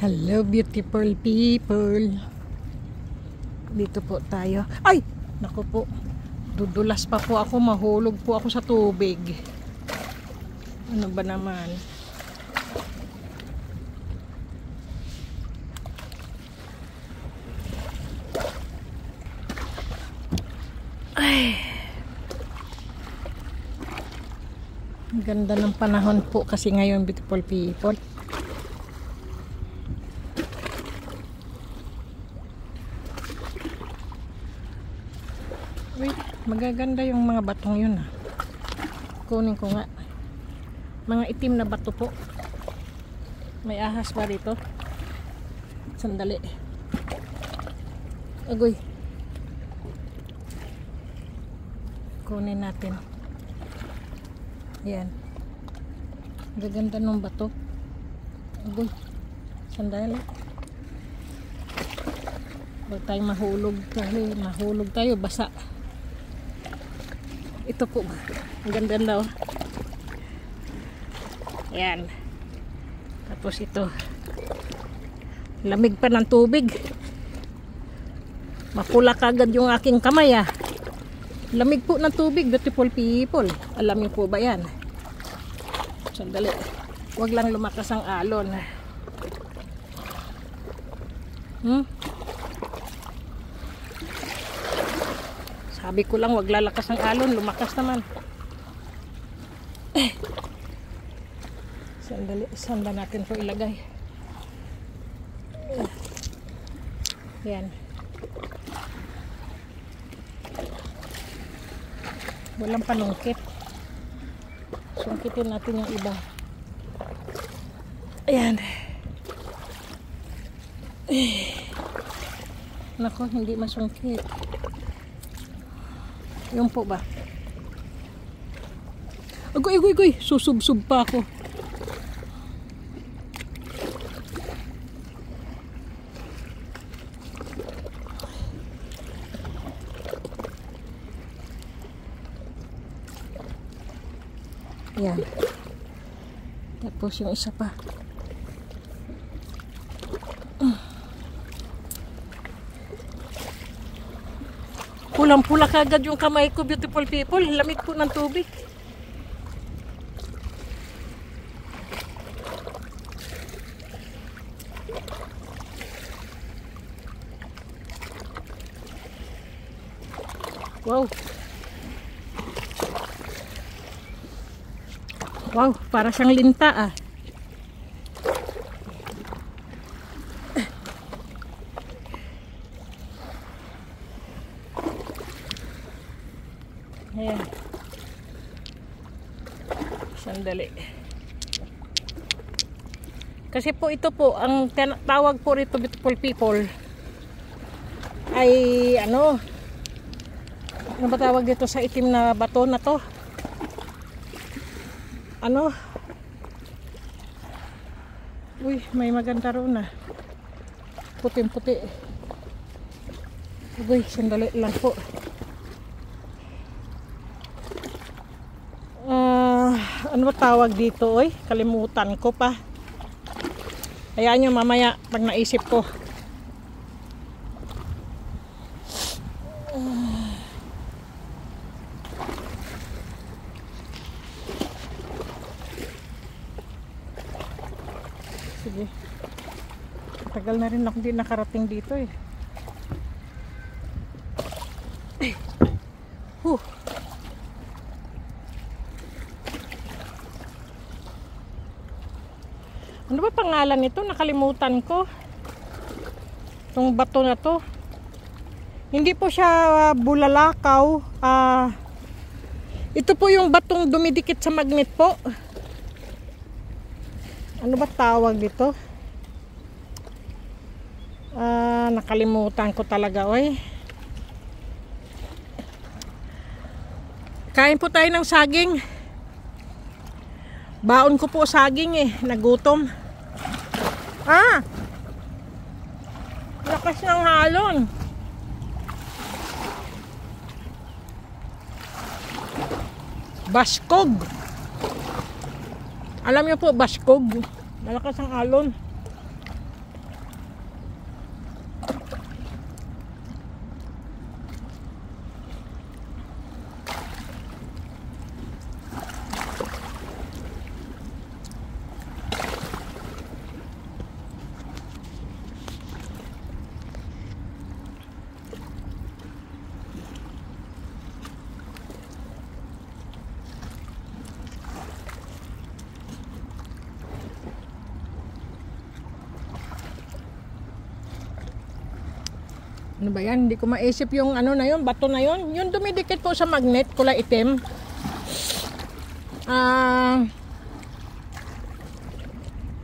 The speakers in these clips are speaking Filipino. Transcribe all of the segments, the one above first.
Hello beautiful people. Dito po tayo. Ay! Naku po. Dudulas pa po ako. Mahulog po ako sa tubig. Ano ba naman? Ay. Ang ganda ng panahon po kasi ngayon beautiful people. Wait, magaganda yung mga batong yun ah. Kunin ko nga. Mga itim na bato po. May ahas pa rito. Sandali. Agoy. Kunin natin. Ayan. Magaganda ng bato. Agoy. Sandali. Huwag tayo mahulog tayo. Basa. Ito po ba? Ang ganda daw. Ayan. Tapos ito. Lamig pa ng tubig. Mapula kagad yung aking kamay ah. Lamig po ng tubig, beautiful people. Alam niyo po ba yan? Sandali. Huwag lang lumakas ang alon. Sabi ko lang, wag lalakas ang alon. Lumakas naman. Sandali. Saan ba natin ito ilagay? Yan. Walang panungkit. Sungkitin natin yung iba. Ayan. Nako, hindi masungkit. Yung po ba? Agoy. Susub-sub pa ako. Yan. Tapos yung isa pa. Pulang-pula kagad yung kamay ko, beautiful people. Lamig po ng tubig. Wow. Wow, para siyang linta ah. Ayan. Sandali. Kasi po ito po, ang tawag po rito beautiful people ay ano ba tawag dito sa itim na bato na to? Ano? Uy, may maganda roon na. Puting-puti. Uy, sandali lang po. Ano ba tawag dito, oy? Kalimutan ko pa. Hayaan nyo mamaya pag naisip ko. Sige. Tagal na rin ako hindi nakarating dito eh. Ano ba pangalan nito? Nakalimutan ko. Itong bato na to. Hindi po siya bulalakaw. Ito po yung batong dumidikit sa magnet po. Ano ba tawag dito? Nakalimutan ko talaga, oy. Kain po tayo ng saging. Baon ko po saging eh. Nagutom. Lakas ng halon. Baskog. Alam niyo po, baskog. Malakas ang alon. Ano ba yan? Hindi ko maisip yung ano na yun, bato na yun. Yung dumidikit po sa magnet, kulay itim.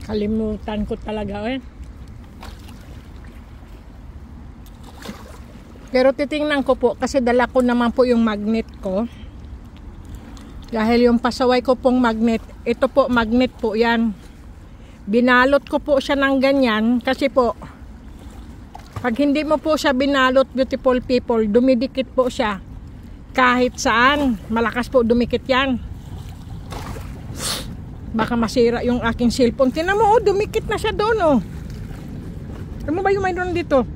Kalimutan ko talaga eh. Pero titingnan ko po kasi dala ko naman po yung magnet ko. Dahil yung pasaway ko pong magnet, ito po magnet po yan. Binalot ko po siya ng ganyan kasi po pag hindi mo po siya binalot, beautiful people, dumidikit po siya. Kahit saan, malakas po dumikit yan. Baka masira yung aking cellphone. Tingnan mo, oh, dumikit na siya doon, oh. Ano ba yung mayroon dito?